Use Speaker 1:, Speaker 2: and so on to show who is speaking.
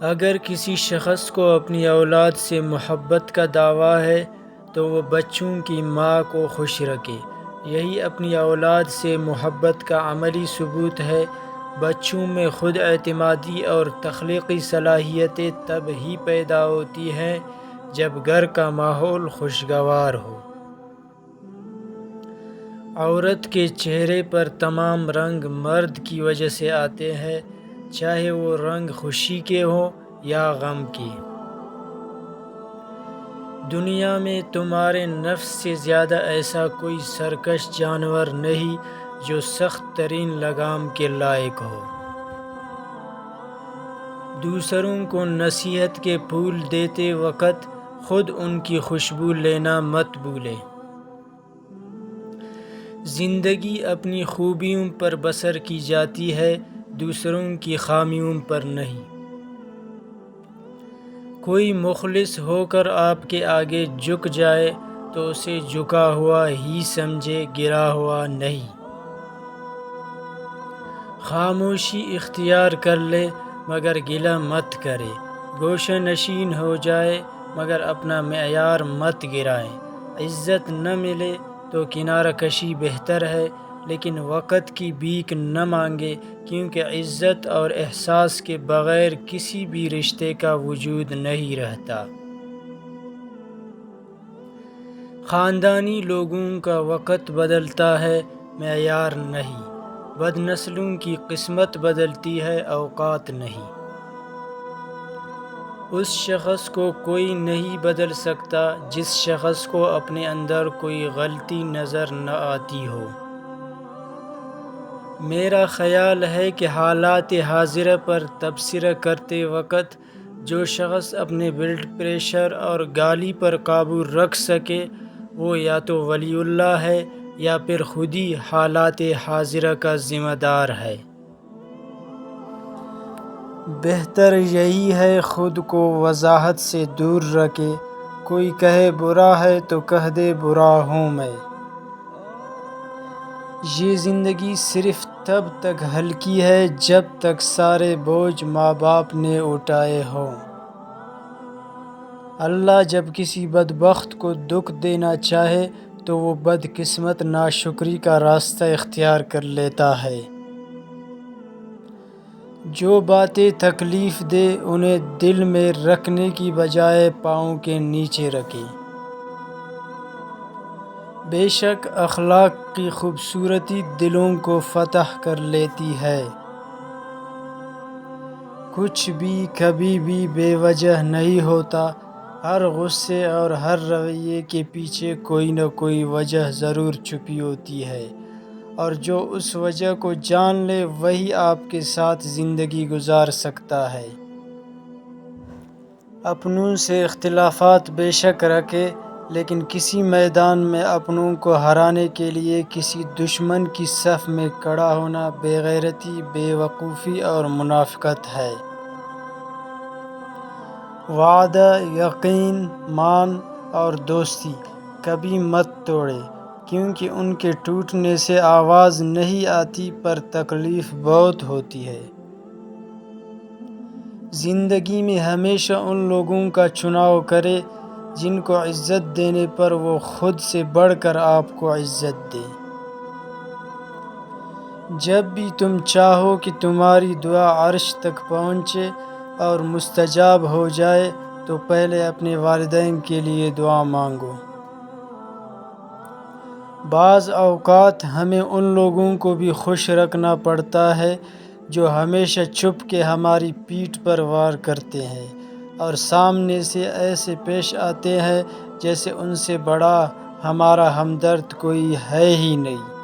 Speaker 1: اگر کسی شخص کو اپنی اولاد سے محبت کا دعویٰ ہے تو وہ بچوں کی ماں کو خوش رکھے۔ یہی اپنی اولاد سے محبت کا عملی ثبوت ہے۔ بچوں میں خود اعتمادی اور تخلیقی صلاحیتیں تب ہی پیدا ہوتی ہیں جب گھر کا ماحول خوشگوار ہو۔ عورت کے چہرے پر تمام رنگ مرد کی وجہ سے آتے ہیں، چاہے وہ رنگ خوشی کے ہوں یا غم کے۔ دنیا میں تمہارے نفس سے زیادہ ایسا کوئی سرکش جانور نہیں جو سخت ترین لگام کے لائق ہو۔ دوسروں کو نصیحت کے پھول دیتے وقت خود ان کی خوشبو لینا مت بھولے۔ زندگی اپنی خوبیوں پر بسر کی جاتی ہے، دوسروں کی خامیوں پر نہیں۔ کوئی مخلص ہو کر آپ کے آگے جھک جائے تو اسے جھکا ہوا ہی سمجھے، گرا ہوا نہیں۔ خاموشی اختیار کر لے مگر گلہ مت کرے، گوشہ نشین ہو جائے مگر اپنا معیار مت گرائے۔ عزت نہ ملے تو کنارہ کشی بہتر ہے، لیکن وقت کی بھیک نہ مانگے، کیونکہ عزت اور احساس کے بغیر کسی بھی رشتے کا وجود نہیں رہتا۔ خاندانی لوگوں کا وقت بدلتا ہے، معیار نہیں۔ بد نسلوں کی قسمت بدلتی ہے، اوقات نہیں۔ اس شخص کو کوئی نہیں بدل سکتا جس شخص کو اپنے اندر کوئی غلطی نظر نہ آتی ہو۔ میرا خیال ہے کہ حالات حاضرہ پر تبصرہ کرتے وقت جو شخص اپنے بلڈ پریشر اور گالی پر قابو رکھ سکے وہ یا تو ولی اللہ ہے یا پھر خود ہی حالات حاضرہ کا ذمہ دار ہے۔ بہتر یہی ہے خود کو وضاحت سے دور رکھے، کوئی کہے برا ہے تو کہہ دے برا ہوں میں۔ یہ زندگی صرف تب تک ہلکی ہے جب تک سارے بوجھ ماں باپ نے اٹھائے ہوں۔ اللہ جب کسی بدبخت کو دکھ دینا چاہے تو وہ بدقسمت ناشکری کا راستہ اختیار کر لیتا ہے۔ جو باتیں تکلیف دے انہیں دل میں رکھنے کی بجائے پاؤں کے نیچے رکھے۔ بے شک اخلاق کی خوبصورتی دلوں کو فتح کر لیتی ہے۔ کچھ بھی کبھی بھی بے وجہ نہیں ہوتا، ہر غصے اور ہر رویے کے پیچھے کوئی نہ کوئی وجہ ضرور چھپی ہوتی ہے، اور جو اس وجہ کو جان لے وہی آپ کے ساتھ زندگی گزار سکتا ہے۔ اپنوں سے اختلافات بے شک رکھے، لیکن کسی میدان میں اپنوں کو ہرانے کے لیے کسی دشمن کی صف میں کھڑا ہونا بے غیرتی، بے وقوفی اور منافقت ہے۔ وعدہ، یقین، مان اور دوستی کبھی مت توڑے، کیونکہ ان کے ٹوٹنے سے آواز نہیں آتی پر تکلیف بہت ہوتی ہے۔ زندگی میں ہمیشہ ان لوگوں کا چناؤ کرے جن کو عزت دینے پر وہ خود سے بڑھ کر آپ کو عزت دے۔ جب بھی تم چاہو کہ تمہاری دعا عرش تک پہنچے اور مستجاب ہو جائے تو پہلے اپنے والدین کے لیے دعا مانگو۔ بعض اوقات ہمیں ان لوگوں کو بھی خوش رکھنا پڑتا ہے جو ہمیشہ چھپ کے ہماری پیٹھ پر وار کرتے ہیں اور سامنے سے ایسے پیش آتے ہیں جیسے ان سے بڑا ہمارا ہمدرد کوئی ہے ہی نہیں۔